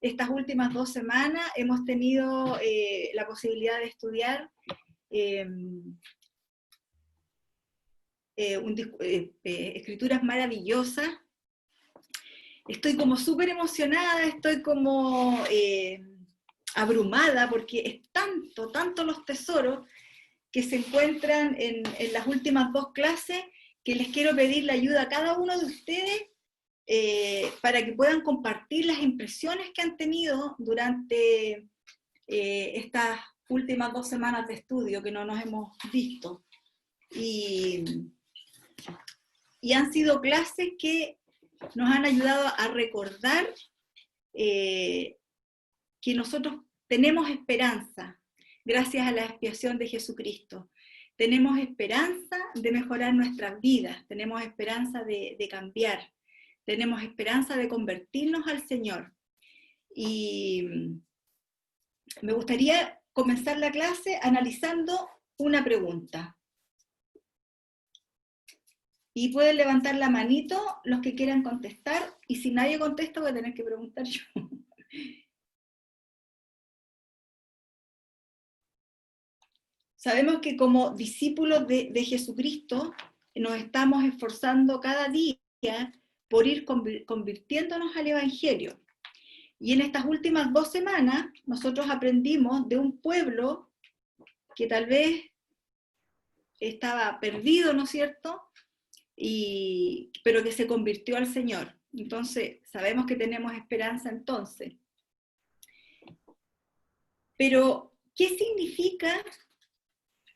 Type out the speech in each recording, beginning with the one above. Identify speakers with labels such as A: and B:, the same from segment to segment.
A: estas últimas 2 semanas hemos tenido la posibilidad de estudiar escrituras maravillosas. Estoy como súper emocionada, estoy como abrumada, porque es tanto los tesoros que se encuentran en las últimas 2 clases, que les quiero pedir la ayuda a cada uno de ustedes para que puedan compartir las impresiones que han tenido durante estas últimas 2 semanas de estudio que no nos hemos visto. Y han sido clases que nos han ayudado a recordar que nosotros tenemos esperanza gracias a la expiación de Jesucristo. Tenemos esperanza de mejorar nuestras vidas, tenemos esperanza de cambiar, tenemos esperanza de convertirnos al Señor. Y me gustaría comenzar la clase analizando una pregunta. Y pueden levantar la manito los que quieran contestar, y si nadie contesta voy a tener que preguntar yo. Sabemos que como discípulos de Jesucristo nos estamos esforzando cada día por ir convirtiéndonos al Evangelio. Y en estas últimas 2 semanas nosotros aprendimos de un pueblo que tal vez estaba perdido, ¿no es cierto?, pero que se convirtió al Señor. Entonces, sabemos que tenemos esperanza entonces. Pero, ¿qué significa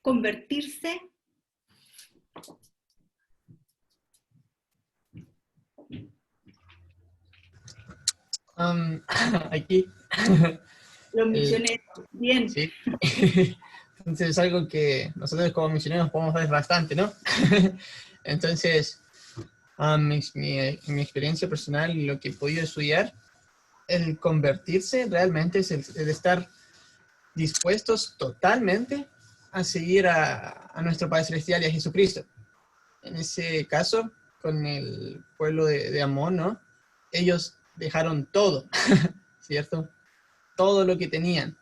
A: convertirse?
B: Aquí.
A: Los misioneros, bien.
B: Sí. Entonces es algo que nosotros como misioneros podemos ver bastante, ¿no? Entonces, mi experiencia personal y lo que he podido estudiar, el convertirse realmente es el estar dispuestos totalmente a seguir a nuestro Padre Celestial y a Jesucristo. En ese caso, con el pueblo de Amón, ¿no? Ellos dejaron todo, ¿cierto? Todo lo que tenían.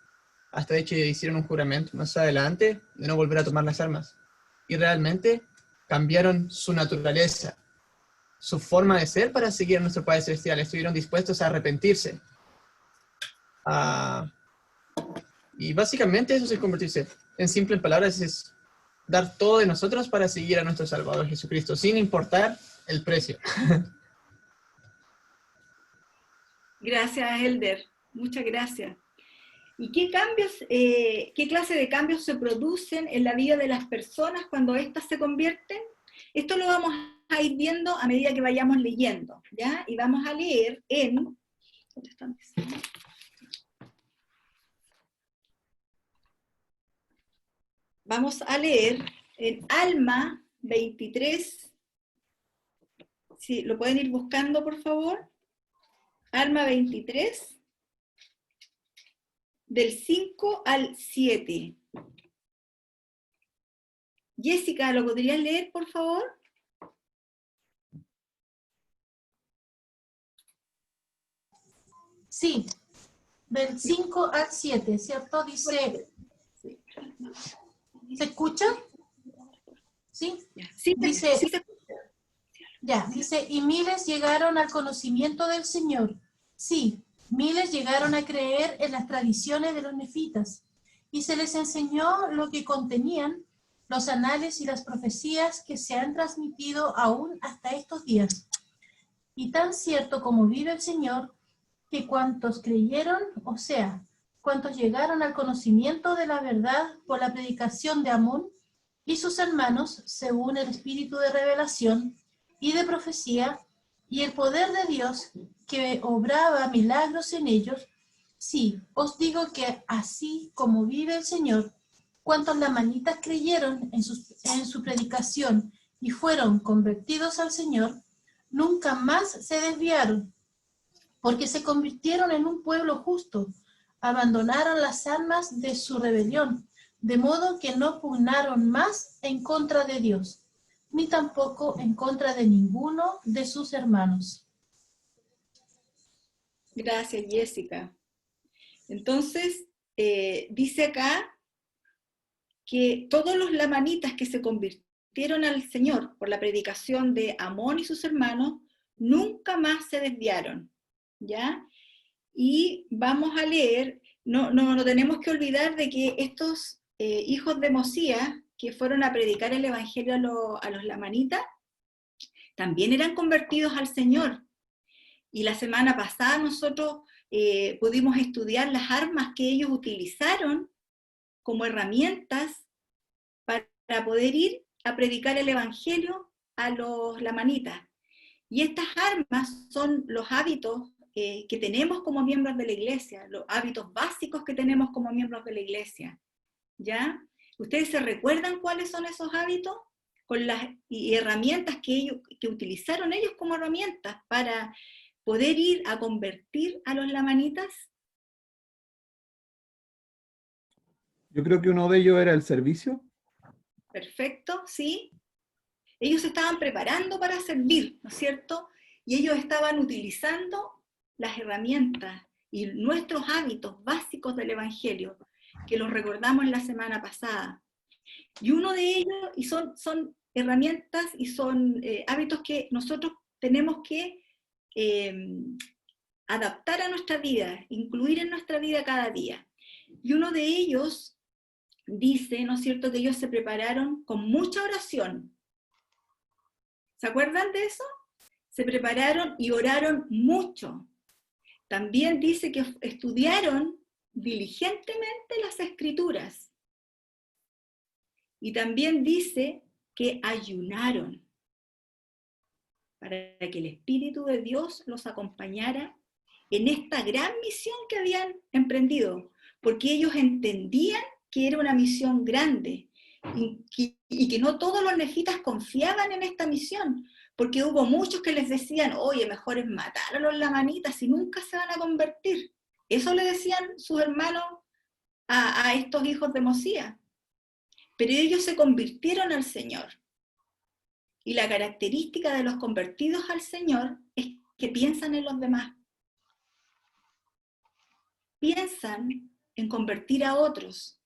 B: Hasta de hecho hicieron un juramento más adelante de no volver a tomar las armas. Y realmente cambiaron su naturaleza, su forma de ser para seguir a nuestro Padre Celestial. Estuvieron dispuestos a arrepentirse. Y básicamente eso es convertirse. En simples palabras es dar todo de nosotros para seguir a nuestro Salvador Jesucristo, sin importar el precio.
A: Gracias, Elder. Muchas gracias. ¿Y qué clase de cambios se producen en la vida de las personas cuando éstas se convierten? Esto lo vamos a ir viendo a medida que vayamos leyendo, ¿ya? Y vamos a leer en... ¿Dónde están? Vamos a leer en Alma 23. Sí, ¿lo pueden ir buscando, por favor? Alma 23, del 5 al 7. Jessica, ¿lo podrías leer, por favor?
C: Sí, del 5 al 7, ¿cierto? Dice, ¿se escucha? ¿Sí?
A: Sí,
C: dice,
A: sí,
C: dice, y miles llegaron al conocimiento del Señor. Sí, miles llegaron a creer en las tradiciones de los nefitas, y se les enseñó lo que contenían los anales y las profecías que se han transmitido aún hasta estos días. Y tan cierto como vive el Señor, que cuantos creyeron, o sea, cuantos llegaron al conocimiento de la verdad por la predicación de Amón y sus hermanos, según el espíritu de revelación y de profecía, y el poder de Dios que obraba milagros en ellos, sí, os digo que así como vive el Señor, cuantos lamanitas creyeron en su predicación y fueron convertidos al Señor, nunca más se desviaron, porque se convirtieron en un pueblo justo, abandonaron las armas de su rebelión, de modo que no pugnaron más en contra de Dios, ni tampoco en contra de ninguno de sus hermanos.
A: Gracias, Jessica. Entonces, dice acá que todos los lamanitas que se convirtieron al Señor por la predicación de Amón y sus hermanos, nunca más se desviaron, ¿ya? Y vamos a leer, no tenemos que olvidar de que estos hijos de Mosías, que fueron a predicar el evangelio a los lamanitas, también eran convertidos al Señor. Y la semana pasada nosotros pudimos estudiar las armas que ellos utilizaron como herramientas para poder ir a predicar el evangelio a los lamanitas. Y estas armas son los hábitos que tenemos como miembros de la iglesia, los hábitos básicos que tenemos como miembros de la iglesia, ¿ya? ¿Ustedes se recuerdan cuáles son esos hábitos? Con las herramientas que utilizaron ellos como herramientas para poder ir a convertir a los lamanitas.
D: Yo creo que uno de ellos era el servicio.
A: Perfecto, sí. Ellos se estaban preparando para servir, ¿no es cierto? Y ellos estaban utilizando las herramientas y nuestros hábitos básicos del Evangelio, que los recordamos la semana pasada. Y uno de ellos, y son herramientas y son hábitos que nosotros tenemos que adaptar a nuestra vida, incluir en nuestra vida cada día. Y uno de ellos dice, ¿no es cierto?, que ellos se prepararon con mucha oración. ¿Se acuerdan de eso? Se prepararon y oraron mucho. También dice que estudiaron diligentemente las Escrituras. Y también dice que ayunaron para que el Espíritu de Dios los acompañara en esta gran misión que habían emprendido, porque ellos entendían que era una misión grande y que no todos los nefitas confiaban en esta misión, porque hubo muchos que les decían, oye, mejor es matar a los lamanitas y nunca se van a convertir. Eso le decían sus hermanos a estos hijos de Mosías. Pero ellos se convirtieron al Señor. Y la característica de los convertidos al Señor es que piensan en los demás. Piensan en convertir a otros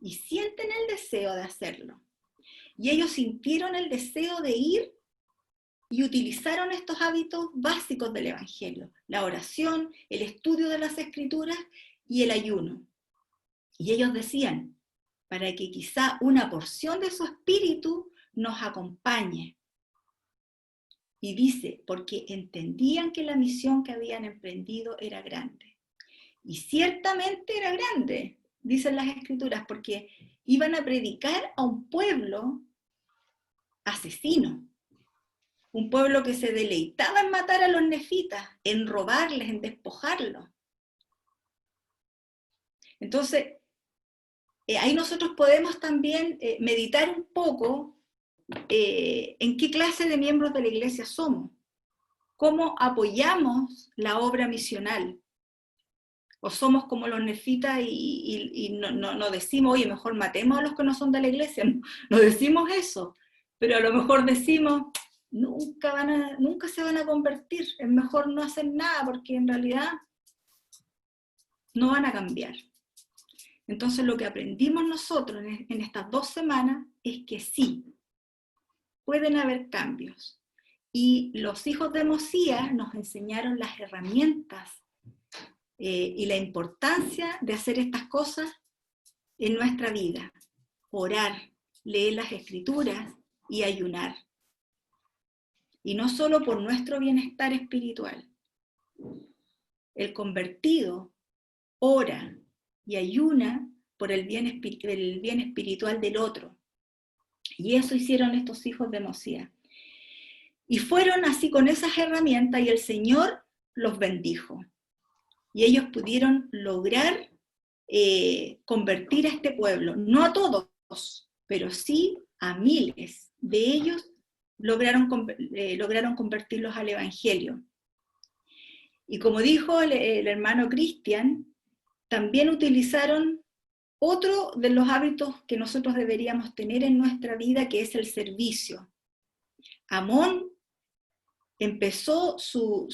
A: y sienten el deseo de hacerlo. Y ellos sintieron el deseo de ir y utilizaron estos hábitos básicos del Evangelio, la oración, el estudio de las Escrituras y el ayuno. Y ellos decían, para que quizá una porción de su espíritu nos acompañe. Y dice, porque entendían que la misión que habían emprendido era grande. Y ciertamente era grande, dicen las Escrituras, porque iban a predicar a un pueblo asesino, un pueblo que se deleitaba en matar a los nefitas, en robarles, en despojarlos. Entonces, ahí nosotros podemos también meditar un poco en qué clase de miembros de la iglesia somos, cómo apoyamos la obra misional. O somos como los nefitas y no decimos, oye, mejor matemos a los que no son de la iglesia. No decimos eso, pero a lo mejor decimos, nunca se van a convertir, es mejor no hacer nada porque en realidad no van a cambiar. Entonces lo que aprendimos nosotros en estas 2 semanas es que sí, pueden haber cambios. Y los hijos de Mosías nos enseñaron las herramientas y la importancia de hacer estas cosas en nuestra vida. Orar, leer las Escrituras y ayunar. Y no solo por nuestro bienestar espiritual. El convertido ora y ayuna por el bien espiritual del otro. Y eso hicieron estos hijos de Mosías. Y fueron así con esas herramientas y el Señor los bendijo. Y ellos pudieron lograr convertir a este pueblo, no a todos, pero sí a miles de ellos lograron convertirlos al Evangelio. Y como dijo el hermano Cristian, también utilizaron otro de los hábitos que nosotros deberíamos tener en nuestra vida, que es el servicio. Amón empezó su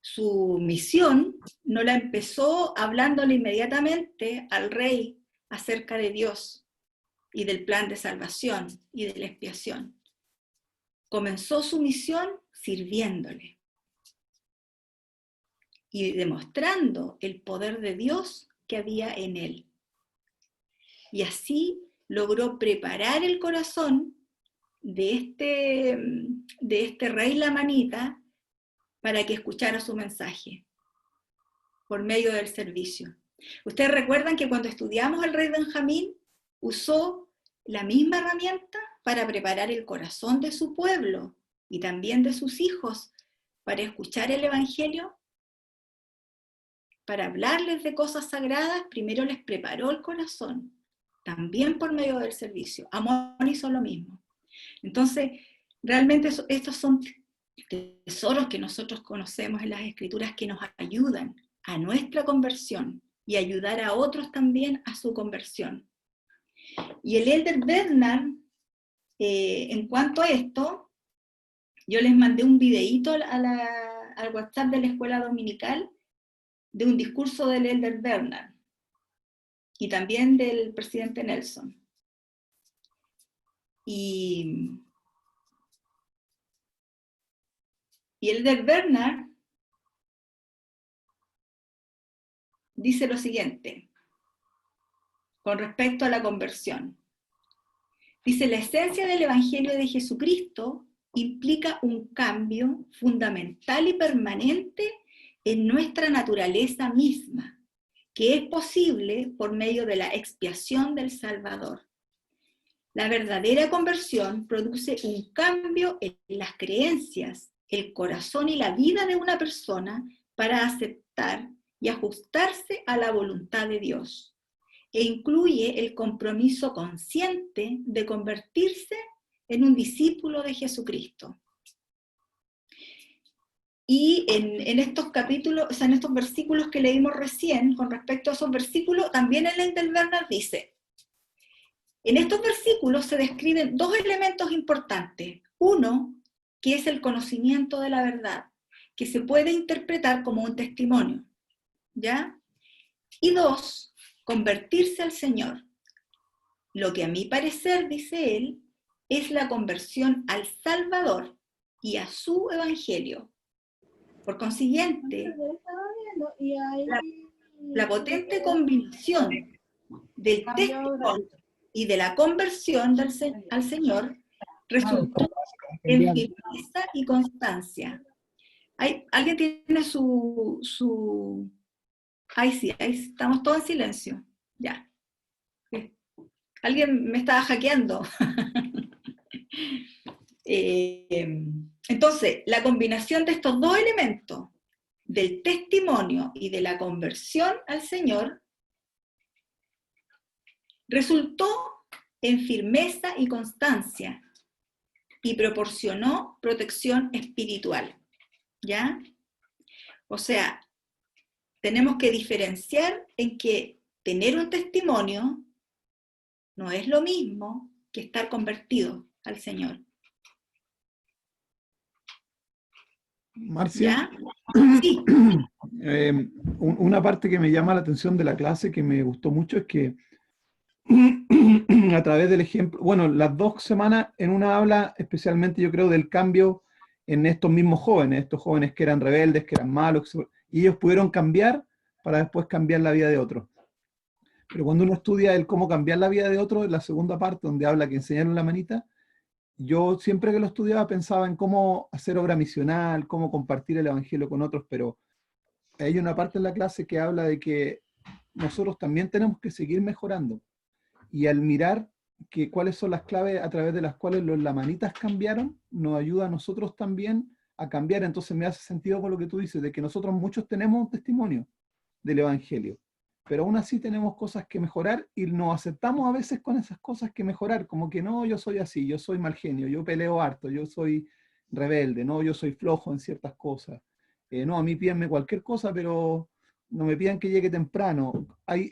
A: su misión no la empezó hablándole inmediatamente al rey acerca de Dios y del plan de salvación y de la expiación. Comenzó su misión sirviéndole y demostrando el poder de Dios que había en él. Y así logró preparar el corazón de este rey lamanita para que escuchara su mensaje por medio del servicio. Ustedes recuerdan que cuando estudiamos al rey Benjamín, usó la misma herramienta para preparar el corazón de su pueblo y también de sus hijos para escuchar el evangelio, para hablarles de cosas sagradas. Primero les preparó el corazón, también por medio del servicio. Amón hizo lo mismo. Entonces, realmente estos son tesoros que nosotros conocemos en las Escrituras que nos ayudan a nuestra conversión y ayudar a otros también a su conversión. Y el Elder Bernard, en cuanto a esto, yo les mandé un videíto al WhatsApp de la escuela dominical de un discurso del Elder Bernard y también del presidente Nelson. Y el Elder Bernard dice lo siguiente con respecto a la conversión. Dice: la esencia del Evangelio de Jesucristo implica un cambio fundamental y permanente en nuestra naturaleza misma, que es posible por medio de la expiación del Salvador. La verdadera conversión produce un cambio en las creencias, el corazón y la vida de una persona para aceptar y ajustarse a la voluntad de Dios, e incluye el compromiso consciente de convertirse en un discípulo de Jesucristo. Y en estos capítulos, o sea, en estos versículos que leímos recién, con respecto a esos versículos, también el Elder Bernard dice: en estos versículos se describen dos elementos importantes. Uno, que es el conocimiento de la verdad, que se puede interpretar como un testimonio, ¿ya? Y dos, convertirse al Señor. Lo que a mi parecer, dice él, es la conversión al Salvador y a su Evangelio. Por consiguiente, la potente combinación del testimonio y de la conversión al Señor resultó en firmeza y constancia. ¿Alguien tiene su... Ahí sí, ahí estamos todos en silencio. Ya. Alguien me estaba hackeando. Entonces, la combinación de estos dos elementos, del testimonio y de la conversión al Señor, resultó en firmeza y constancia y proporcionó protección espiritual. ¿Ya? O sea, tenemos que diferenciar en que tener un testimonio no es lo mismo que estar convertido al Señor.
D: Marcia,
A: ¿Ya? Sí.
D: Una parte que me llama la atención de la clase, que me gustó mucho, es que a través del ejemplo, bueno, las 2 semanas en una habla especialmente, yo creo, del cambio en estos mismos jóvenes, estos jóvenes que eran rebeldes, que eran malos, y ellos pudieron cambiar para después cambiar la vida de otros. Pero cuando uno estudia el cómo cambiar la vida de otros, en la segunda parte, donde habla que enseñaron la manita, yo siempre que lo estudiaba pensaba en cómo hacer obra misional, cómo compartir el evangelio con otros, pero hay una parte en la clase que habla de que nosotros también tenemos que seguir mejorando. Y al mirar que cuáles son las claves a través de las cuales los lamanitas cambiaron, nos ayuda a nosotros también a cambiar. Entonces me hace sentido con lo que tú dices, de que nosotros muchos tenemos un testimonio del evangelio, pero aún así tenemos cosas que mejorar y nos aceptamos a veces con esas cosas que mejorar, como que no, yo soy así, yo soy mal genio, yo peleo harto, yo soy rebelde, no, yo soy flojo en ciertas cosas. No, a mí pídanme cualquier cosa, pero no me pidan que llegue temprano. Hay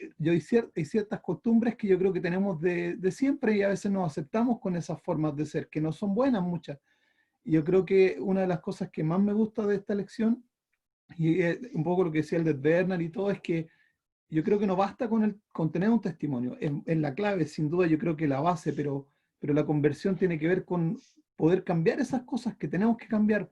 D: ciertas costumbres que yo creo que tenemos de siempre y a veces nos aceptamos con esas formas de ser, que no son buenas muchas. Y yo creo que una de las cosas que más me gusta de esta lección Y un poco lo que decía el de Bernard y todo, es que yo creo que no basta con tener un testimonio. Es la clave, sin duda, yo creo que la base, pero la conversión tiene que ver con poder cambiar esas cosas que tenemos que cambiar.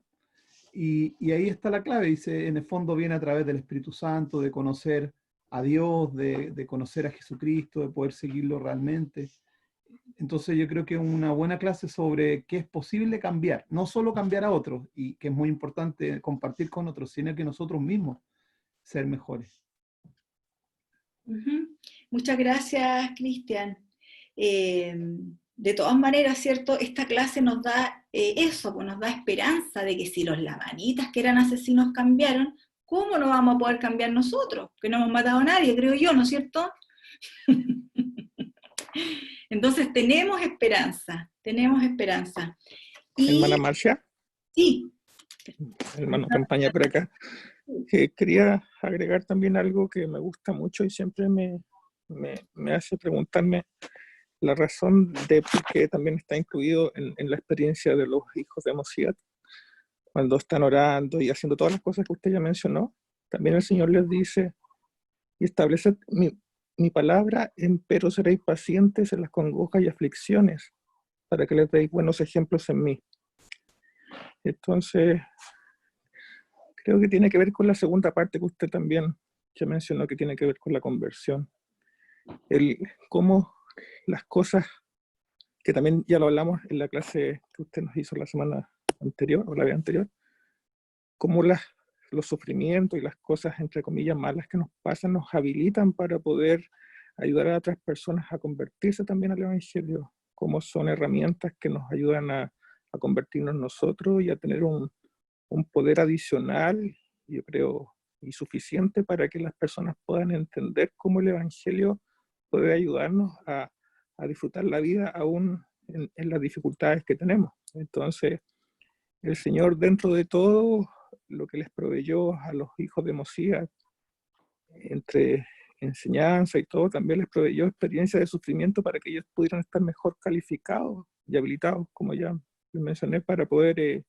D: Y ahí está la clave, dice, en el fondo viene a través del Espíritu Santo, de conocer a Dios, de conocer a Jesucristo, de poder seguirlo realmente. Entonces yo creo que es una buena clase sobre qué es posible cambiar, no solo cambiar a otros, y que es muy importante compartir con otros, sino que nosotros mismos ser mejores.
A: Muchas gracias, Cristian. De todas maneras, ¿cierto? Esta clase nos da eso, pues nos da esperanza de que si los lamanitas que eran asesinos cambiaron, ¿cómo no vamos a poder cambiar nosotros? Que no hemos matado a nadie, creo yo, ¿no es cierto? Entonces tenemos esperanza, tenemos esperanza. Y,
E: Hermana Marcia.
A: sí.
E: Hermano Campaña por acá. Quería agregar también algo que me gusta mucho y siempre me hace preguntarme la razón de por qué también está incluido en la experiencia de los hijos de Mosiat. Cuando están orando y haciendo todas las cosas que usted ya mencionó, también el Señor les dice, y estableced mi palabra, empero seréis pacientes en las congojas y aflicciones, para que les deis buenos ejemplos en mí. Entonces, creo que tiene que ver con la segunda parte que usted también ya mencionó, que tiene que ver con la conversión. Cómo las cosas, que también ya lo hablamos en la clase que usted nos hizo la semana anterior, o la vez anterior, cómo los sufrimientos y las cosas, entre comillas, malas que nos pasan, nos habilitan para poder ayudar a otras personas a convertirse también al Evangelio, cómo son herramientas que nos ayudan a convertirnos nosotros y a tener un poder adicional, yo creo, y suficiente para que las personas puedan entender cómo el Evangelio puede ayudarnos a disfrutar la vida aún en las dificultades que tenemos. Entonces, el Señor, dentro de todo lo que les proveyó a los hijos de Mosías, entre enseñanza y todo, también les proveyó experiencia de sufrimiento para que ellos pudieran estar mejor calificados y habilitados, como ya les mencioné, para poder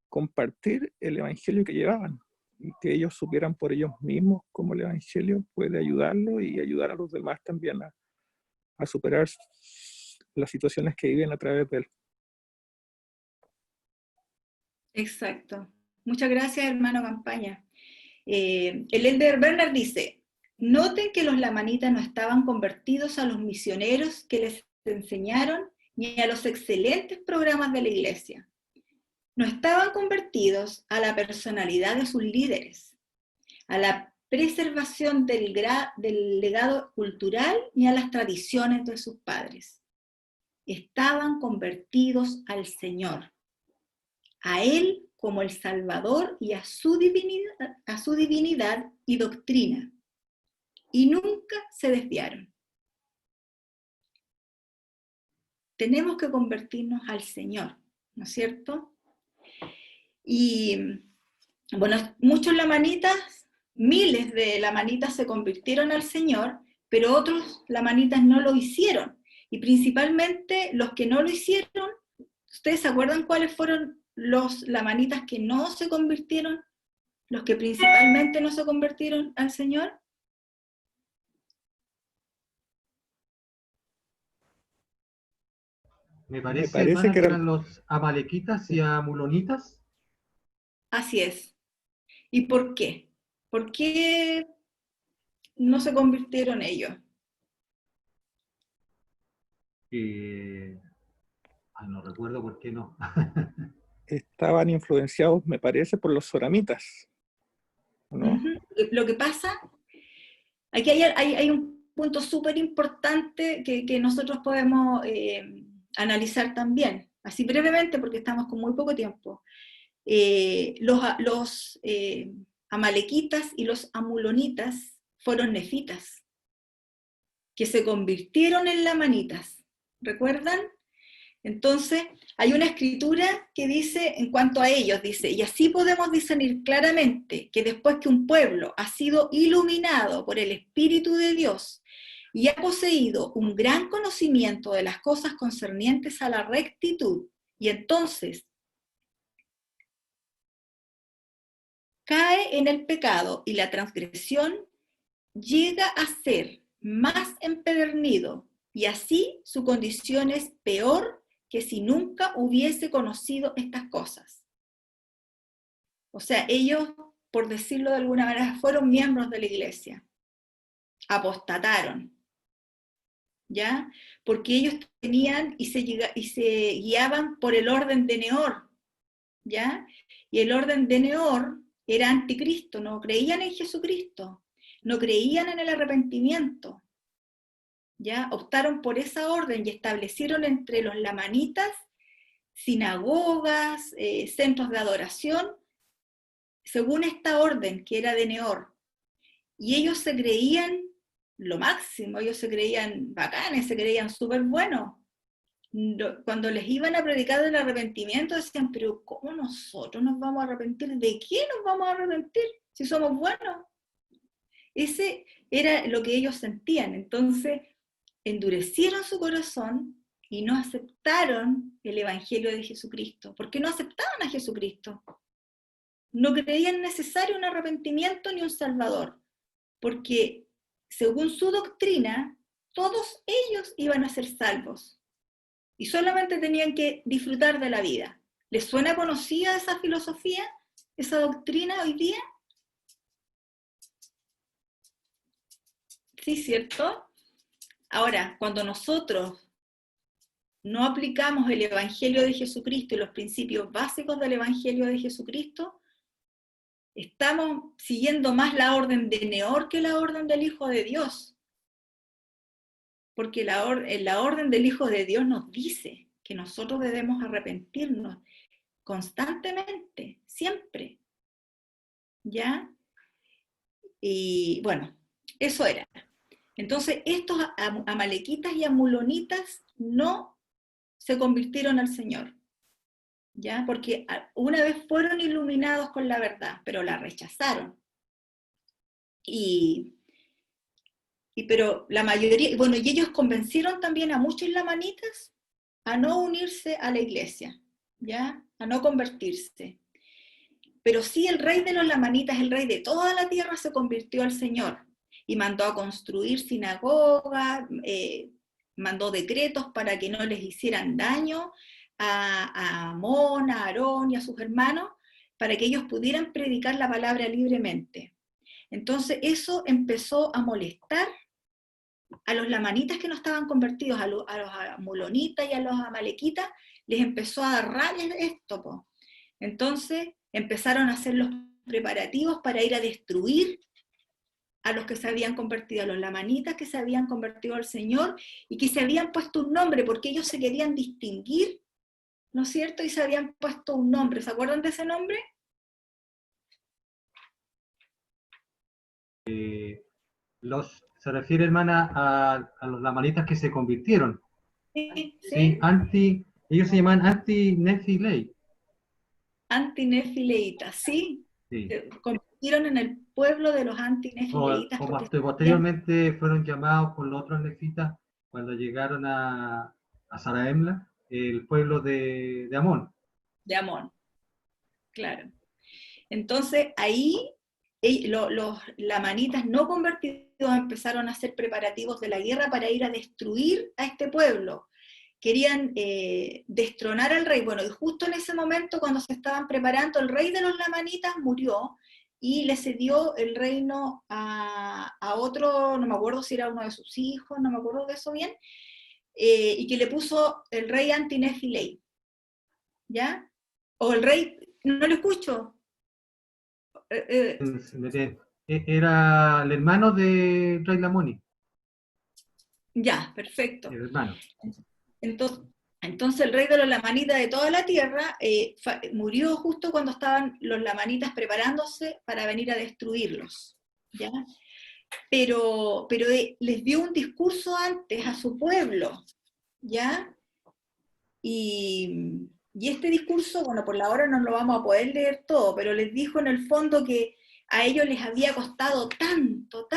E: compartir el Evangelio que llevaban y que ellos supieran por ellos mismos cómo el Evangelio puede ayudarlos y ayudar a los demás también a superar las situaciones que viven a través de él.
A: Exacto. Muchas gracias, hermano Campaña. El Elder Bernard dice, noten que los lamanitas no estaban convertidos a los misioneros que les enseñaron ni a los excelentes programas de la iglesia. No estaban convertidos a la personalidad de sus líderes, a la preservación del legado cultural ni a las tradiciones de sus padres. Estaban convertidos al Señor, a Él como el Salvador y a su divinidad y doctrina, y nunca se desviaron. Tenemos que convertirnos al Señor, ¿no es cierto? Y bueno, muchos lamanitas, miles de lamanitas se convirtieron al Señor, pero otros lamanitas no lo hicieron. Y principalmente los que no lo hicieron, ¿ustedes se acuerdan cuáles fueron los lamanitas que no se convirtieron? Los que principalmente no se convirtieron al Señor.
F: Me parece hermana, que eran los amalequitas y amulonitas.
A: Así es. ¿Y por qué? ¿Por qué no se convirtieron ellos?
F: No recuerdo por qué no.
E: Estaban influenciados, me parece, por los soramitas, ¿no?
A: Lo que pasa, aquí hay un punto súper importante que nosotros podemos analizar también, así brevemente porque estamos con muy poco tiempo. Los amalequitas y los amulonitas fueron nefitas, que se convirtieron en lamanitas, ¿recuerdan? Entonces, hay una escritura que dice, en cuanto a ellos, dice, y así podemos discernir claramente que después que un pueblo ha sido iluminado por el Espíritu de Dios y ha poseído un gran conocimiento de las cosas concernientes a la rectitud, y entonces cae en el pecado y la transgresión, llega a ser más empedernido, y así su condición es peor que si nunca hubiese conocido estas cosas. O sea, ellos, por decirlo de alguna manera, fueron miembros de la iglesia, apostataron, ¿ya? Porque ellos tenían y se guiaban por el orden de Neor, ¿ya? Y el orden de Neor era anticristo, no creían en Jesucristo, no creían en el arrepentimiento, ¿ya? Optaron por esa orden y establecieron entre los lamanitas sinagogas, centros de adoración, según esta orden que era de Neor. Y ellos se creían lo máximo, ellos se creían bacanes, se creían súper buenos. Cuando les iban a predicar del arrepentimiento decían, pero ¿cómo nosotros nos vamos a arrepentir? ¿De qué nos vamos a arrepentir si somos buenos? Ese era lo que ellos sentían. Entonces endurecieron su corazón y no aceptaron el evangelio de Jesucristo. ¿Por qué no aceptaban a Jesucristo? No creían necesario un arrepentimiento ni un salvador, porque según su doctrina, todos ellos iban a ser salvos y solamente tenían que disfrutar de la vida. ¿Les suena conocida esa filosofía, esa doctrina hoy día? Sí, ¿cierto? Ahora, cuando nosotros no aplicamos el Evangelio de Jesucristo y los principios básicos del Evangelio de Jesucristo, estamos siguiendo más la orden de Neor que la orden del Hijo de Dios. Porque la orden del Hijo de Dios nos dice que nosotros debemos arrepentirnos constantemente, siempre. ¿Ya? Y bueno, eso era. Entonces, estos amalequitas y amulonitas no se convirtieron al Señor, ¿ya? Porque una vez fueron iluminados con la verdad, pero la rechazaron. Pero la mayoría, bueno, y ellos convencieron también a muchos lamanitas a no unirse a la iglesia, ¿ya? A no convertirse. Pero sí el rey de los lamanitas, el rey de toda la tierra, se convirtió al Señor y mandó a construir sinagogas, mandó decretos para que no les hicieran daño a Amón, a Aarón y a sus hermanos, para que ellos pudieran predicar la palabra libremente. Entonces eso empezó a molestar a los lamanitas que no estaban convertidos, a los amulonitas y a los amalequitas, les empezó a dar rabia esto, po. Entonces empezaron a hacer los preparativos para ir a destruir a los que se habían convertido, a los lamanitas que se habían convertido al Señor y que se habían puesto un nombre, porque ellos se querían distinguir, ¿no es cierto? Y se habían puesto un nombre. ¿Se acuerdan de ese nombre?
F: Se refiere, hermana, a los lamanitas que se convirtieron.
A: Sí,
F: Sí, ellos se llaman anti-Nefilei.
A: Antinefileitas, sí.
F: Sí.
A: Se convirtieron en el pueblo de los antinefileitas.
F: Posteriormente fueron llamados por los otros nefitas cuando llegaron a Saraemla, el pueblo de Amón.
A: De Amón, claro. Entonces ahí los lamanitas no convertidos empezaron a hacer preparativos de la guerra para ir a destruir a este pueblo. Querían destronar al rey. Bueno, y justo en ese momento, cuando se estaban preparando, el rey de los lamanitas murió y le cedió el reino a otro, no me acuerdo si era uno de sus hijos, no me acuerdo de eso bien, y que le puso el rey Antinefilei, ¿ya? O el rey, no lo escucho.
F: Era el hermano de Rey Lamoni.
A: Ya, perfecto.
F: El hermano.
A: Entonces el rey de los lamanitas de toda la tierra murió justo cuando estaban los lamanitas preparándose para venir a destruirlos, ¿ya? Pero les dio un discurso antes a su pueblo, ¿ya? Y este discurso, bueno, por la hora no lo vamos a poder leer todo, pero les dijo en el fondo que a ellos les había costado tanto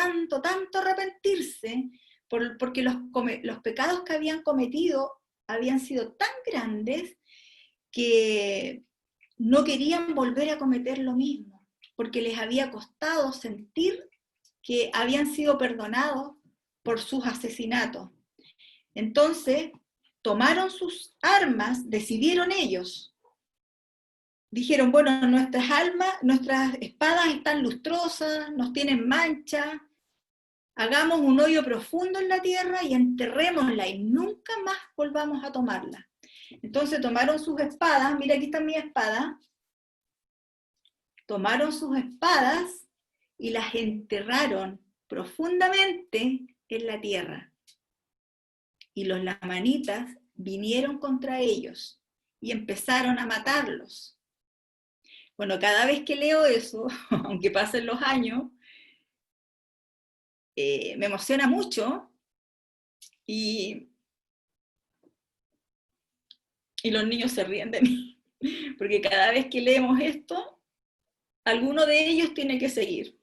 A: arrepentirse, porque los pecados que habían cometido habían sido tan grandes que no querían volver a cometer lo mismo. porque les había costado sentir que habían sido perdonados por sus asesinatos. Entonces, tomaron sus armas, decidieron ellos. Dijeron, bueno, nuestras espadas están lustrosas, nos tienen mancha, hagamos un hoyo profundo en la tierra y enterrémosla y nunca más volvamos a tomarla. Entonces tomaron sus espadas, mira aquí está mi espada, tomaron sus espadas y las enterraron profundamente en la tierra. Y los lamanitas vinieron contra ellos y empezaron a matarlos. Bueno, cada vez que leo eso, aunque pasen los años, me emociona mucho y los niños se ríen de mí, porque cada vez que leemos esto, alguno de ellos tiene que seguir.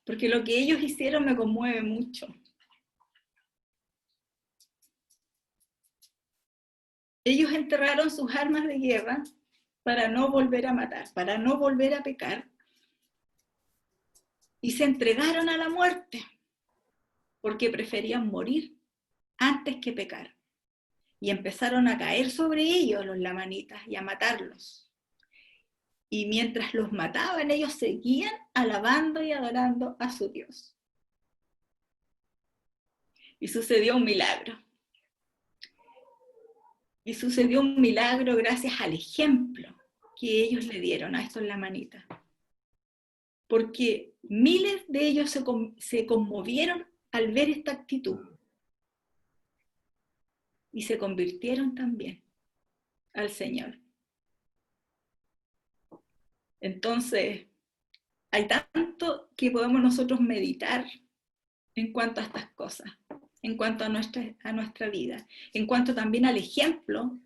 A: Porque lo que ellos hicieron me conmueve mucho. Ellos enterraron sus armas de guerra para no volver a matar, para no volver a pecar, y se entregaron a la muerte, porque preferían morir antes que pecar. Y empezaron a caer sobre ellos los lamanitas y a matarlos. Y mientras los mataban, ellos seguían alabando y adorando a su Dios. Y sucedió un milagro. Y sucedió un milagro gracias al ejemplo que ellos le dieron a estos lamanitas. Porque miles de ellos se conmovieron al ver esta actitud. Y se convirtieron también al Señor. Entonces, hay tanto que podemos nosotros meditar en cuanto a estas cosas, en cuanto a nuestra vida, en cuanto también al ejemplo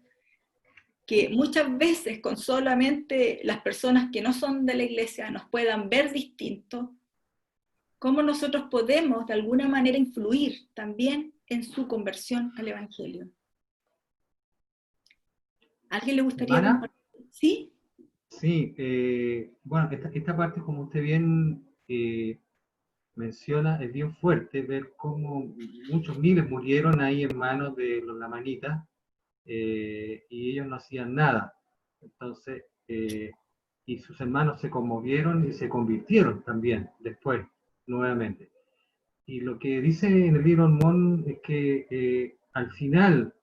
A: que muchas veces con solamente las personas que no son de la iglesia nos puedan ver distintos, cómo nosotros podemos de alguna manera influir también en su conversión al Evangelio. ¿A alguien le gustaría compartir? ¿Sí?
F: Sí, bueno, esta parte, como usted bien menciona, es bien fuerte ver cómo muchos miles murieron ahí en manos de los lamanitas y ellos no hacían nada. Entonces, y sus hermanos se conmovieron y se convirtieron también después, nuevamente. Y lo que dice en el libro Mormón es que al final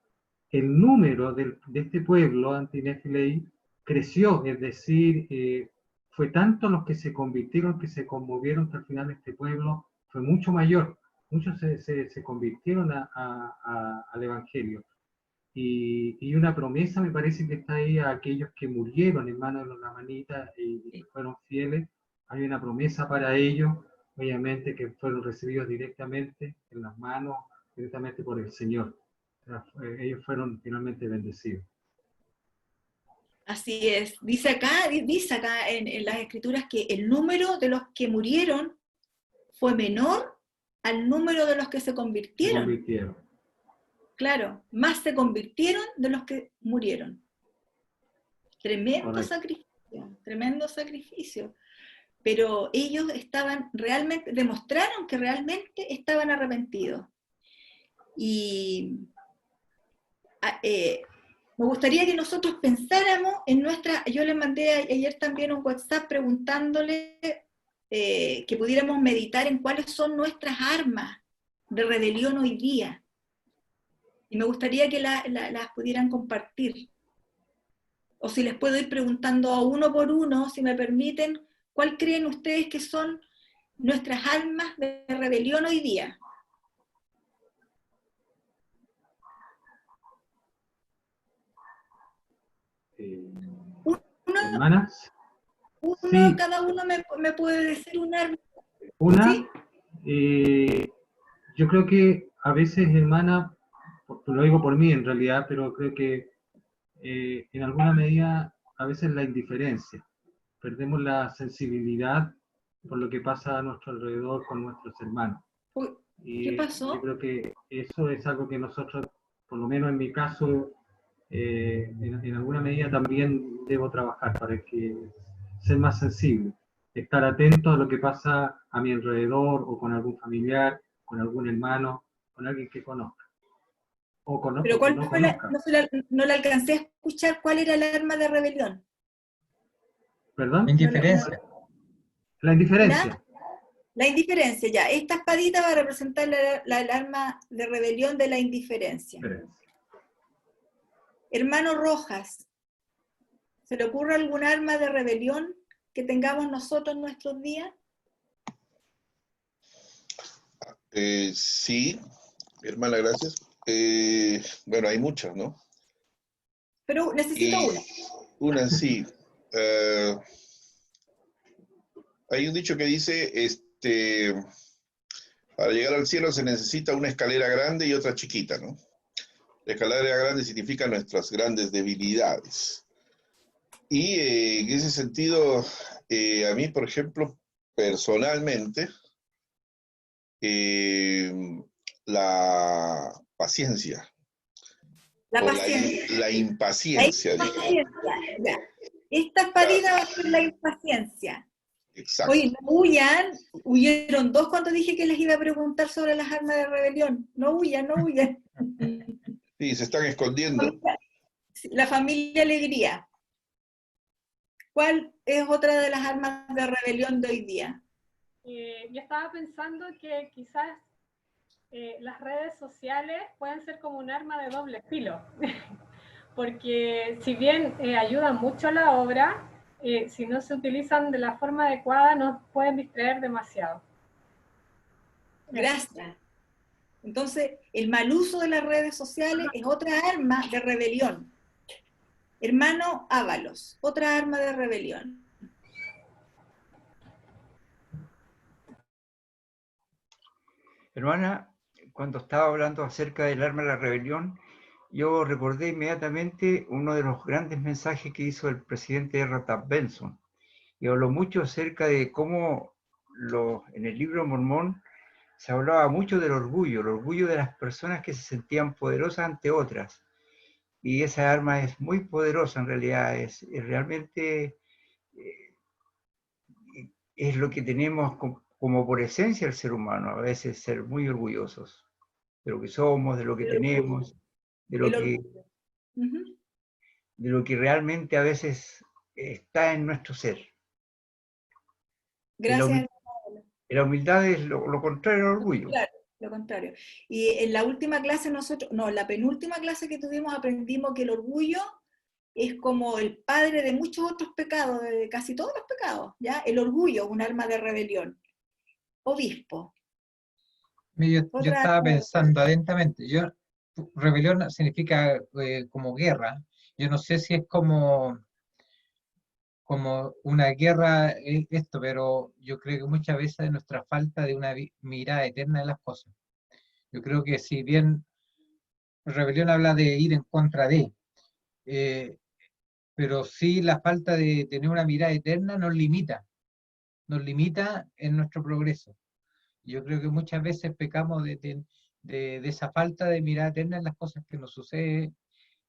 F: el número de este pueblo anti-Nefilei creció, es decir, fue tanto los que se convirtieron, que se conmovieron, que al final este pueblo fue mucho mayor. Muchos se convirtieron al Evangelio. Y una promesa me parece que está ahí a aquellos que murieron en manos de los lamanitas y fueron fieles. Hay una promesa para ellos, obviamente, que fueron recibidos directamente en las manos, directamente por el Señor. Ellos fueron finalmente bendecidos.
A: Así es. Dice acá en las Escrituras que el número de los que murieron fue menor al número de los que se convirtieron. Claro, más se convirtieron de los que murieron. Tremendo sacrificio. Pero ellos demostraron que realmente estaban arrepentidos. Y me gustaría que nosotros pensáramos en yo les mandé ayer también un WhatsApp preguntándole que pudiéramos meditar en cuáles son nuestras armas de rebelión hoy día. Y me gustaría que las pudieran compartir. O si les puedo ir preguntando a uno por uno, si me permiten, ¿cuál creen ustedes que son nuestras armas de rebelión hoy día?
F: Hermanas.
A: Sí. Cada uno me puede decir un arma.
F: Una, ¿sí? Yo creo que a veces, hermana, lo digo por mí en realidad, pero creo que en alguna medida a veces la indiferencia. Perdemos la sensibilidad por lo que pasa a nuestro alrededor con nuestros hermanos. Y
A: ¿Qué pasó?
F: yo creo que eso es algo que nosotros, por lo menos en mi caso, en alguna medida también debo trabajar para que ser más sensible, estar atento a lo que pasa a mi alrededor o con algún familiar, con algún hermano, con alguien que conozca o
A: Pero
F: que
A: ¿cuál
F: no
A: fue la,
F: conozca.
A: no la alcancé a escuchar cuál era el arma de rebelión?
F: ¿Perdón?
B: Indiferencia.
F: La indiferencia.
A: La indiferencia, ya. Esta espadita va a representar el arma de rebelión de la indiferencia. Hermano Rojas, ¿se le ocurre algún arma de rebelión que tengamos nosotros en nuestros días?
G: Sí, hermana, gracias. Bueno, hay muchas, ¿no?
A: Pero necesito
G: Y
A: una.
G: una sí. Hay un dicho que dice, para llegar al cielo se necesita una escalera grande y otra chiquita, ¿no? La escalera grande significa nuestras grandes debilidades. Y en ese sentido, a mí, por ejemplo, personalmente, la paciencia.
A: La
G: O
A: paciencia.
G: la impaciencia,
A: La
G: digamos.
A: impaciencia, ya. Esta
G: Claro,
A: espadita va a ser la impaciencia.
G: exacto.
A: Oye, no huyan, huyeron dos cuando dije que les iba a preguntar sobre las armas de rebelión. No huyan, no huyan.
G: Sí, se están escondiendo.
A: La familia Alegría. ¿Cuál es otra de las armas de rebelión de hoy día?
H: Yo estaba pensando que quizás las redes sociales pueden ser como un arma de doble filo, porque si bien ayudan mucho a la obra, si no se utilizan de la forma adecuada nos pueden distraer demasiado.
A: Gracias. Entonces, el mal uso de las redes sociales es otra arma de rebelión. Hermano Ábalos, otra arma de rebelión.
I: Hermana, cuando estaba hablando acerca del arma de la rebelión, yo recordé inmediatamente uno de los grandes mensajes que hizo el presidente R. Taft Benson, y habló mucho acerca de cómo en el libro Mormón se hablaba mucho del orgullo, el orgullo de las personas que se sentían poderosas ante otras. Y esa arma es muy poderosa en realidad, es realmente es lo que tenemos como por esencia el ser humano, a veces ser muy orgullosos de lo que somos, de lo que tenemos, de lo que, de lo que realmente a veces está en nuestro ser.
A: Gracias.
I: La humildad es lo contrario al orgullo.
A: Claro, lo contrario. Y en la última clase en la penúltima clase que tuvimos aprendimos que el orgullo es como el padre de muchos otros pecados, de casi todos los pecados, ¿ya? El orgullo es un arma de rebelión. Obispo.
J: Yo estaba pensando atentamente, rebelión significa como guerra, yo no sé si es como una guerra esto, pero yo creo que muchas veces es nuestra falta de una mirada eterna de las cosas. Yo creo que si bien rebelión habla de ir en contra de, pero sí la falta de tener una mirada eterna nos limita en nuestro progreso. Yo creo que muchas veces pecamos de esa falta de mirada eterna en las cosas que nos suceden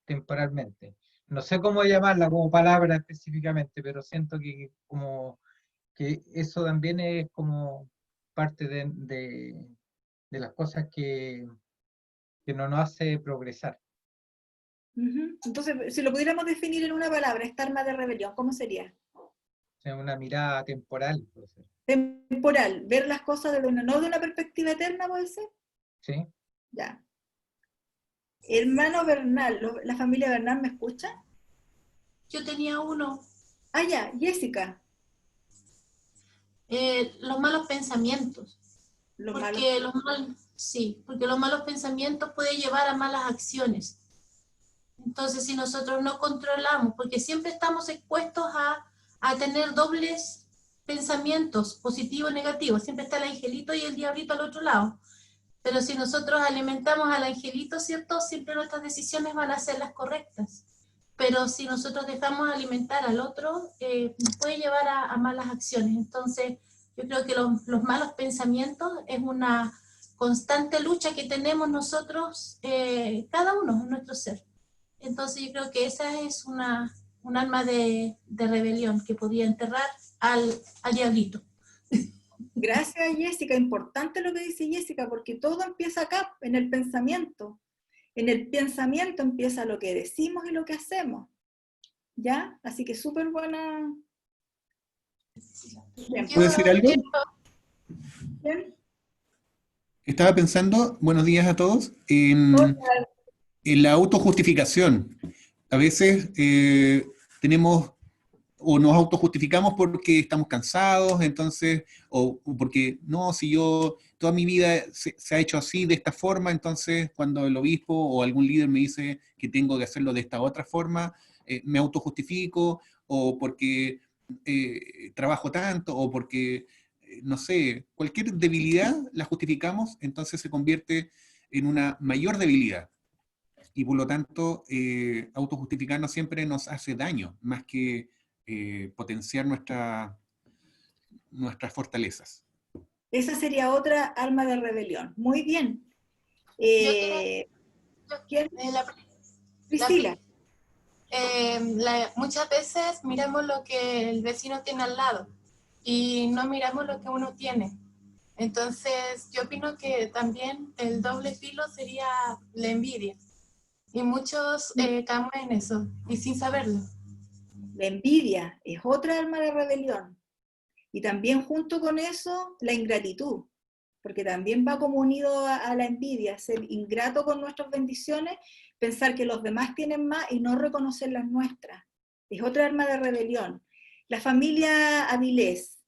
J: temporalmente. No sé cómo llamarla como palabra específicamente, pero siento que eso también es como parte de las cosas que no nos hace progresar.
A: Entonces, si lo pudiéramos definir en una palabra, esta arma de rebelión, ¿cómo sería?
J: O sea, una mirada temporal, puede ser.
A: Temporal, ver las cosas no de una perspectiva eterna, ¿puede ser?
J: Sí.
A: Ya. Hermano Bernal, ¿la familia Bernal me escucha?
C: Yo tenía uno.
A: Ah, ya, Jessica.
C: Los malos pensamientos. Porque los malos pensamientos pueden llevar a malas acciones. Entonces, si nosotros no controlamos, porque siempre estamos expuestos a tener dobles pensamientos, positivos y negativos, siempre está el angelito y el diablito al otro lado. Pero si nosotros alimentamos al angelito, ¿cierto? Siempre nuestras decisiones van a ser las correctas. Pero si nosotros dejamos alimentar al otro, nos puede llevar a malas acciones. Entonces, yo creo que los malos pensamientos es una constante lucha que tenemos nosotros, cada uno en nuestro ser. Entonces yo creo que esa es un alma de rebelión que podía enterrar al diablito.
A: Gracias, Jessica. Importante lo que dice Jessica, porque todo empieza acá, en el pensamiento. En el pensamiento empieza lo que decimos y lo que hacemos. ¿Ya? Así que súper buena. Bien.
K: ¿Puedo decir algo?
A: Bien.
K: Estaba pensando, buenos días a todos, en la autojustificación. A veces tenemos o nos autojustificamos porque estamos cansados, entonces, o porque no, si yo toda mi vida se ha hecho así, de esta forma, entonces cuando el obispo o algún líder me dice que tengo que hacerlo de esta otra forma, me autojustifico, o porque trabajo tanto, o porque, no sé, cualquier debilidad la justificamos, entonces se convierte en una mayor debilidad. Y por lo tanto, autojustificarnos siempre nos hace daño, más que potenciar nuestras fortalezas.
A: Esa sería otra alma de rebelión. Muy bien. ¿Quién? Priscila.
C: Muchas veces miramos lo que el vecino tiene al lado y no miramos lo que uno tiene. Entonces, yo opino que también el doble filo sería la envidia. Y muchos caemos en eso, y sin saberlo.
A: La envidia es otra alma de rebelión. Y también junto con eso, la ingratitud, porque también va como unido a la envidia, ser ingrato con nuestras bendiciones, pensar que los demás tienen más y no reconocer las nuestras. Es otra alma de rebelión. La familia Avilés.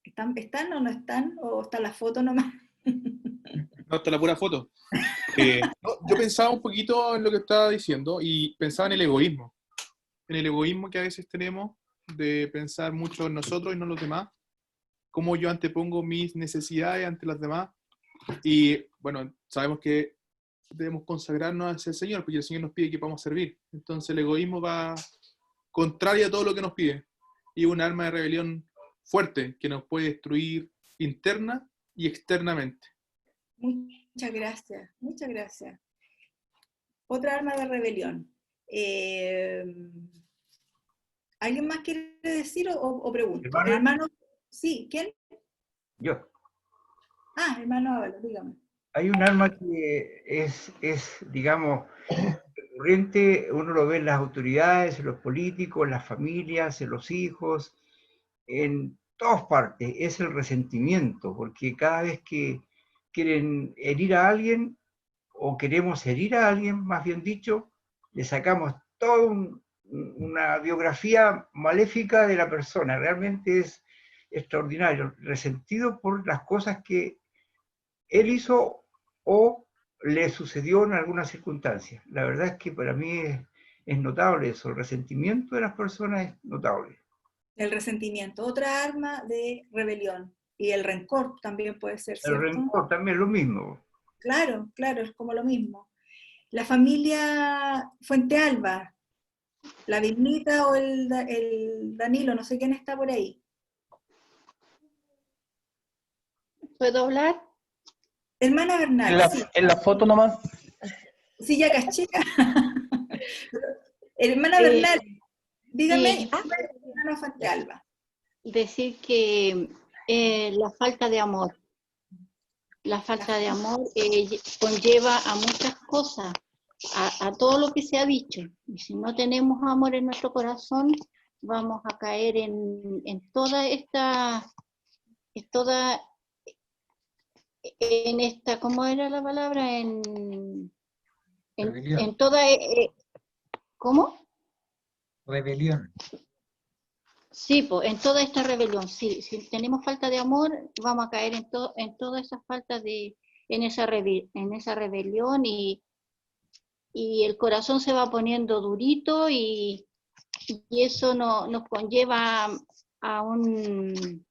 A: ¿Están o no están? ¿O está la foto nomás?
L: No, está la pura foto. Yo pensaba un poquito en lo que estaba diciendo y pensaba en el egoísmo. En el egoísmo que a veces tenemos de pensar mucho en nosotros y no en los demás. Cómo yo antepongo mis necesidades ante las demás. Y bueno, sabemos que debemos consagrarnos hacia el Señor, porque el Señor nos pide que podamos servir. Entonces el egoísmo va contrario a todo lo que nos pide. Y un arma de rebelión fuerte que nos puede destruir interna y externamente.
A: Muchas gracias, muchas gracias. Otra arma de rebelión. ¿Alguien más quiere decir o pregunto? Hermano, sí, ¿quién?
I: Yo.
A: Ah, hermano Ábalos, dígame.
I: Hay un arma que es, digamos, recurrente, uno lo ve en las autoridades, en los políticos, en las familias, en los hijos, en todas partes, es el resentimiento, porque cada vez que quieren herir a alguien, o queremos herir a alguien, más bien dicho, le sacamos toda una biografía maléfica de la persona. Realmente es extraordinario, resentido por las cosas que él hizo o le sucedió en alguna circunstancia. La verdad es que para mí es notable eso, el resentimiento de las personas es notable.
A: El resentimiento, otra arma de rebelión. Y el rencor también puede ser, ¿cierto?
I: El rencor también es lo mismo.
A: Claro, claro, es como lo mismo. La familia Fuente Alba, la Vilnita o el Danilo, no sé quién está por ahí.
M: ¿Puedo hablar?
A: Hermana Bernal, sí.
B: En la foto nomás.
A: Sí, ya caché. Hermana Bernal, dígame,
M: sí.
A: hermana Fuente Alba.
M: Decir que la falta de amor. La falta de amor conlleva a muchas cosas, a todo lo que se ha dicho. Y si no tenemos amor en nuestro corazón, vamos a caer en toda esta, ¿cómo era la palabra? En toda, ¿cómo?
J: Rebelión.
M: Sí, pues, en toda esta rebelión, sí, si tenemos falta de amor, vamos a caer en toda esa falta en esa rebelión y el corazón se va poniendo durito y eso nos conlleva a un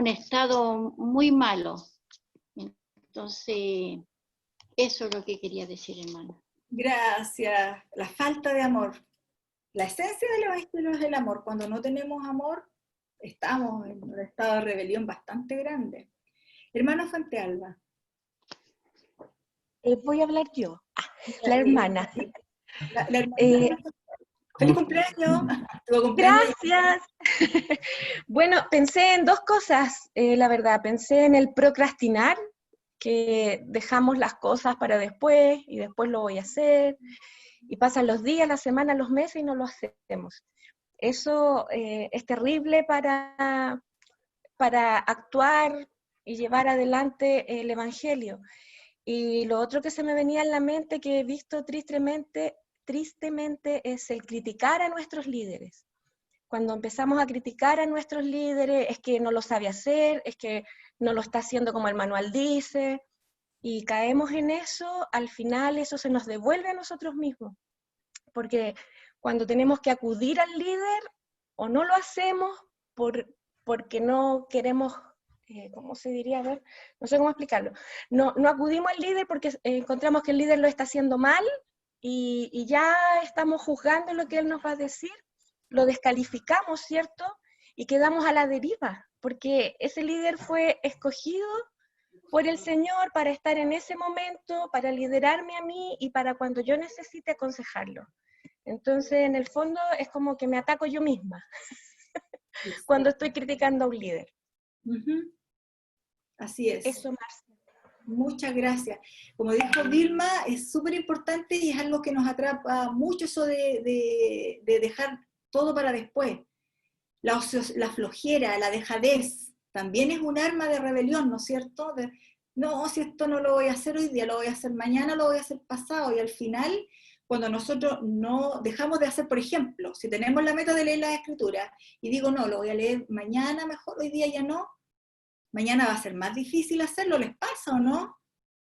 M: estado muy malo. Entonces, eso es lo que quería decir, hermano.
A: Gracias. La falta de amor. La esencia de los estilos es el amor. Cuando no tenemos amor, estamos en un estado de rebelión bastante grande. Hermana Fuentealba.
N: Voy a hablar yo, la hermana.
A: La hermana. ¡Feliz cumpleaños! Tu cumpleaños.
N: Gracias. Bueno, pensé en dos cosas, la verdad. Pensé en el procrastinar, que dejamos las cosas para después y después lo voy a hacer. Y pasan los días, las semanas, los meses y no lo hacemos. Eso es terrible para actuar y llevar adelante el Evangelio. Y lo otro que se me venía en la mente, que he visto tristemente, es el criticar a nuestros líderes. Cuando empezamos a criticar a nuestros líderes, es que no lo sabe hacer, es que no lo está haciendo como el manual dice, y caemos en eso, al final eso se nos devuelve a nosotros mismos. Porque cuando tenemos que acudir al líder, o no lo hacemos porque no queremos, ¿cómo se diría? A ver, no sé cómo explicarlo. No acudimos al líder porque encontramos que el líder lo está haciendo mal, y ya estamos juzgando lo que él nos va a decir, lo descalificamos, ¿cierto? Y quedamos a la deriva, porque ese líder fue escogido por el Señor para estar en ese momento, para liderarme a mí y para cuando yo necesite aconsejarlo. Entonces, en el fondo, es como que me ataco yo misma cuando estoy criticando a un líder.
A: Así es.
N: Eso, Marcia.
A: Muchas gracias. Como dijo Vilma, es súper importante y es algo que nos atrapa mucho, eso de dejar todo para después. La flojera, la dejadez, también es un arma de rebelión, ¿no es cierto? No, si esto no lo voy a hacer hoy día, lo voy a hacer mañana, lo voy a hacer pasado, y al final, cuando nosotros no dejamos de hacer, por ejemplo, si tenemos la meta de leer la Escritura, y digo, no, lo voy a leer mañana mejor, hoy día ya no, mañana va a ser más difícil hacerlo, ¿les pasa o no?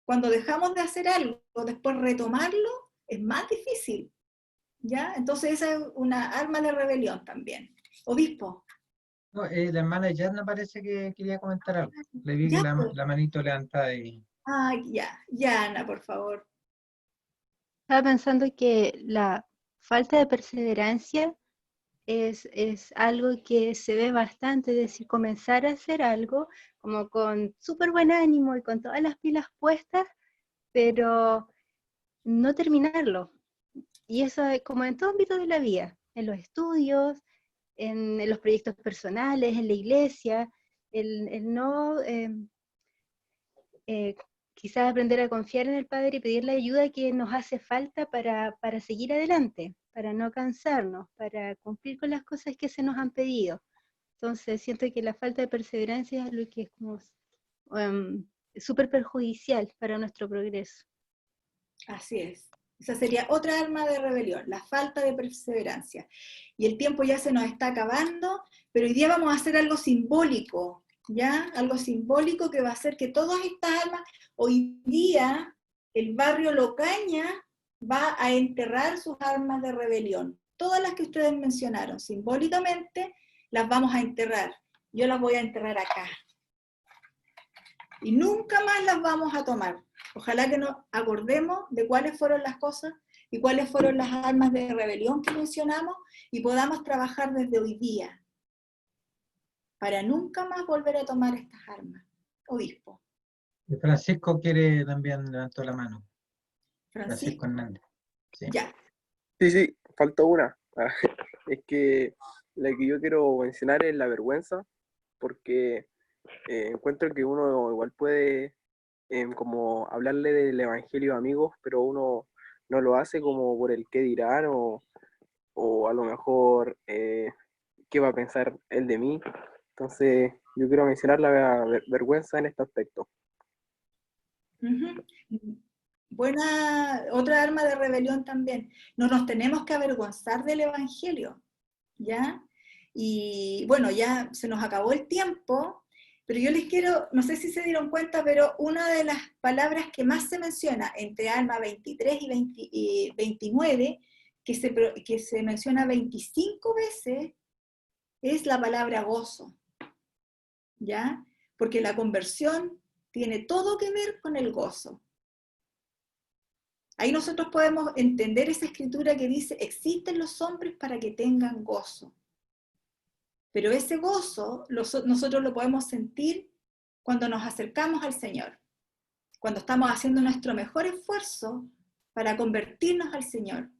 A: Cuando dejamos de hacer algo, después retomarlo, es más difícil, ¿ya? Entonces esa es una arma de rebelión también. Obispo.
J: No, la hermana Yasna parece que quería comentar algo. Le vi
A: Ya,
J: que
A: pues.
J: la manito levantada y...
A: Ay, ya, Ana, por favor.
O: Estaba pensando que la falta de perseverancia es algo que se ve bastante, es decir, comenzar a hacer algo como con súper buen ánimo y con todas las pilas puestas, pero no terminarlo. Y eso es como en todo ámbito de la vida, en los estudios, en los proyectos personales, en la iglesia, el no quizás aprender a confiar en el Padre y pedir la ayuda que nos hace falta para seguir adelante, para no cansarnos, para cumplir con las cosas que se nos han pedido. Entonces siento que la falta de perseverancia es algo que es como súper perjudicial para nuestro progreso.
A: Así es. Esa sería otra arma de rebelión, la falta de perseverancia. Y el tiempo ya se nos está acabando, pero hoy día vamos a hacer algo simbólico, ¿ya? Algo simbólico que va a hacer que todas estas armas, hoy día el barrio Locaña va a enterrar sus armas de rebelión. Todas las que ustedes mencionaron, simbólicamente, las vamos a enterrar. Yo las voy a enterrar acá. Y nunca más las vamos a tomar. Ojalá que nos acordemos de cuáles fueron las cosas y cuáles fueron las armas de rebelión que mencionamos y podamos trabajar desde hoy día para nunca más volver a tomar estas armas. Obispo.
J: Francisco quiere también, levantó la mano.
A: Francisco
J: Hernández. Sí.
A: Ya.
P: Sí, faltó una. Es que la que yo quiero mencionar es la vergüenza, porque encuentro que uno igual puede como hablarle del evangelio a amigos, pero uno no lo hace como por el qué dirán o a lo mejor qué va a pensar él de mí. Entonces yo quiero mencionar la vergüenza en este aspecto.
A: Buena, otra arma de rebelión también. No nos tenemos que avergonzar del evangelio, ¿ya? Y bueno, ya se nos acabó el tiempo, pero yo les quiero, no sé si se dieron cuenta, pero una de las palabras que más se menciona entre Alma 23 y 29, que se menciona 25 veces, es la palabra gozo, ¿ya? Porque la conversión tiene todo que ver con el gozo. Ahí nosotros podemos entender esa escritura que dice, existen los hombres para que tengan gozo. Pero ese gozo nosotros lo podemos sentir cuando nos acercamos al Señor, cuando estamos haciendo nuestro mejor esfuerzo para convertirnos al Señor,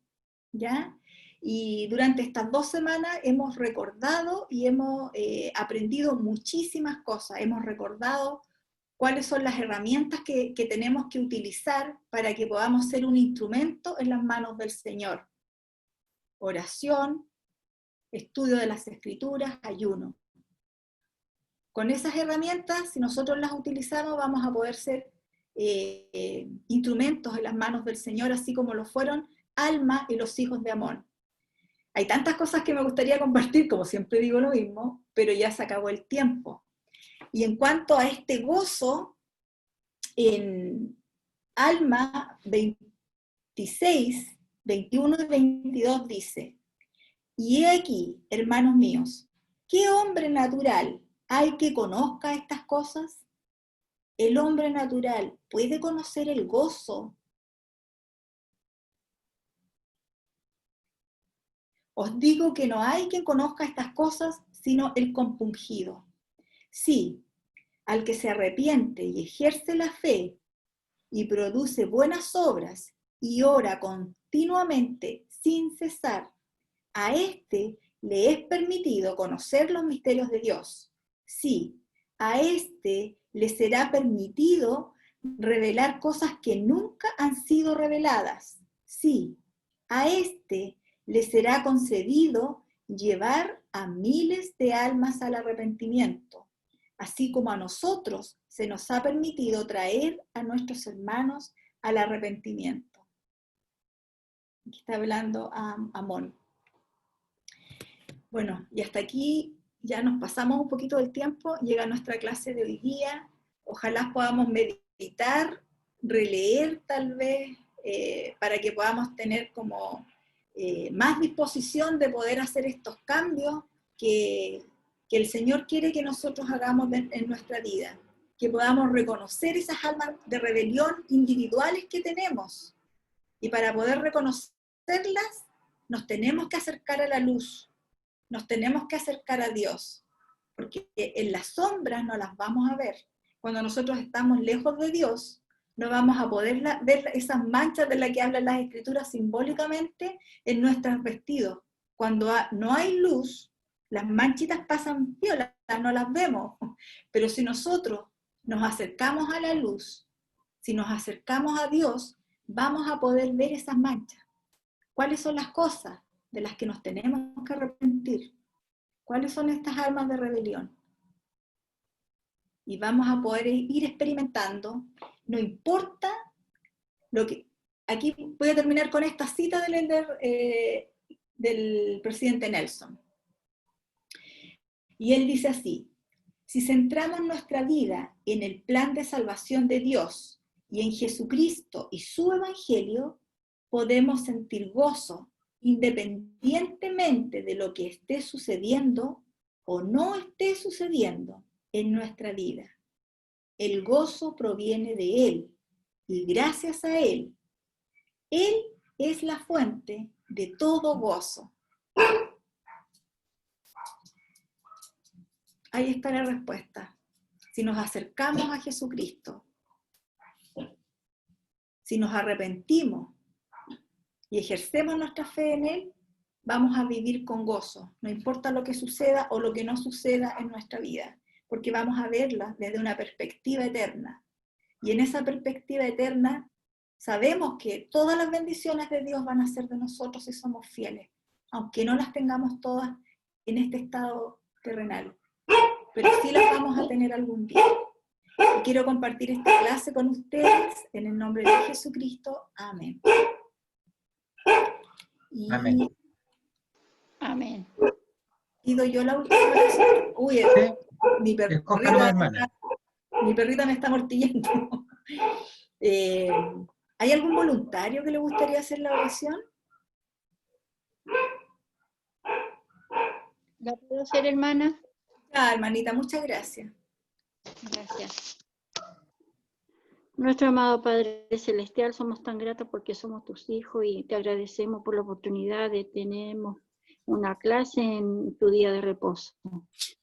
A: ¿ya? Y durante estas 2 semanas hemos recordado y hemos aprendido muchísimas cosas, hemos recordado cuáles son las herramientas que tenemos que utilizar para que podamos ser un instrumento en las manos del Señor. Oración, estudio de las Escrituras, ayuno. Con esas herramientas, si nosotros las utilizamos, vamos a poder ser instrumentos en las manos del Señor, así como lo fueron Alma y los hijos de Amón. Hay tantas cosas que me gustaría compartir, como siempre digo lo mismo, pero ya se acabó el tiempo. Y en cuanto a este gozo, en Alma 26, 21 y 22 dice: y he aquí, hermanos míos, ¿qué hombre natural hay que conozca estas cosas? ¿El hombre natural puede conocer el gozo? Os digo que no hay quien conozca estas cosas, sino el compungido. Sí, al que se arrepiente y ejerce la fe, y produce buenas obras, y ora continuamente sin cesar, a éste le es permitido conocer los misterios de Dios. Sí, a éste le será permitido revelar cosas que nunca han sido reveladas. Sí, a éste le será concedido llevar a miles de almas al arrepentimiento, así como a nosotros se nos ha permitido traer a nuestros hermanos al arrepentimiento. Aquí está hablando a Amón. Bueno, y hasta aquí ya nos pasamos un poquito del tiempo, llega nuestra clase de hoy día. Ojalá podamos meditar, releer tal vez, para que podamos tener como más disposición de poder hacer estos cambios que el Señor quiere que nosotros hagamos en nuestra vida, que podamos reconocer esas almas de rebelión individuales que tenemos, y para poder reconocerlas nos tenemos que acercar a la luz, nos tenemos que acercar a Dios, porque en las sombras no las vamos a ver. Cuando nosotros estamos lejos de Dios, no vamos a poder ver esas manchas de las que hablan las Escrituras simbólicamente en nuestros vestidos. Cuando no hay luz, las manchitas pasan piola, no las vemos. Pero si nosotros nos acercamos a la luz, si nos acercamos a Dios, vamos a poder ver esas manchas. ¿Cuáles son las cosas de las que nos tenemos que arrepentir? ¿Cuáles son estas almas de rebelión? Y vamos a poder ir experimentando, no importa lo que... Aquí voy a terminar con esta cita del presidente Nelson. Y él dice así: si centramos nuestra vida en el plan de salvación de Dios y en Jesucristo y su Evangelio, podemos sentir gozo independientemente de lo que esté sucediendo o no esté sucediendo en nuestra vida. El gozo proviene de Él, y gracias a Él, Él es la fuente de todo gozo. Ahí está la respuesta. Si nos acercamos a Jesucristo, si nos arrepentimos y ejercemos nuestra fe en Él, vamos a vivir con gozo, no importa lo que suceda o lo que no suceda en nuestra vida, porque vamos a verla desde una perspectiva eterna. Y en esa perspectiva eterna sabemos que todas las bendiciones de Dios van a ser de nosotros si somos fieles, aunque no las tengamos todas en este estado terrenal, pero sí las vamos a tener algún día. Y quiero compartir esta clase con ustedes en el nombre de Jesucristo. Amén. Y
J: Amén.
A: Amén. Pido yo la última oración. Uy, mi perrita me está mortillando. ¿Hay algún voluntario que le gustaría hacer la oración?
M: ¿La puedo hacer, hermana?
A: Ah, hermanita, muchas gracias.
M: Gracias. Nuestro amado Padre Celestial, somos tan gratos porque somos tus hijos y te agradecemos por la oportunidad de una clase en tu día de reposo.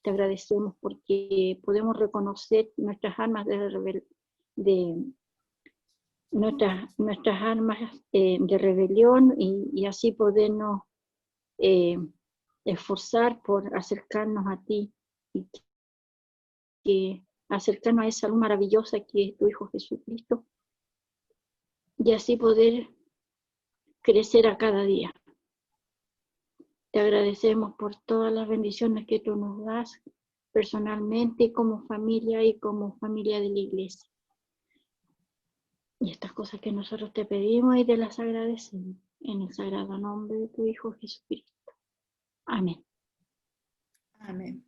M: Te agradecemos porque podemos reconocer nuestras armas nuestras armas de rebelión y así podernos esforzar por acercarnos a ti y que acercarnos a esa luz maravillosa que es tu Hijo Jesucristo y así poder crecer a cada día. Te agradecemos por todas las bendiciones que tú nos das personalmente, como familia y como familia de la iglesia. Y estas cosas que nosotros te pedimos y te las agradecemos en el sagrado nombre de tu Hijo Jesucristo. Amén.
A: Amén.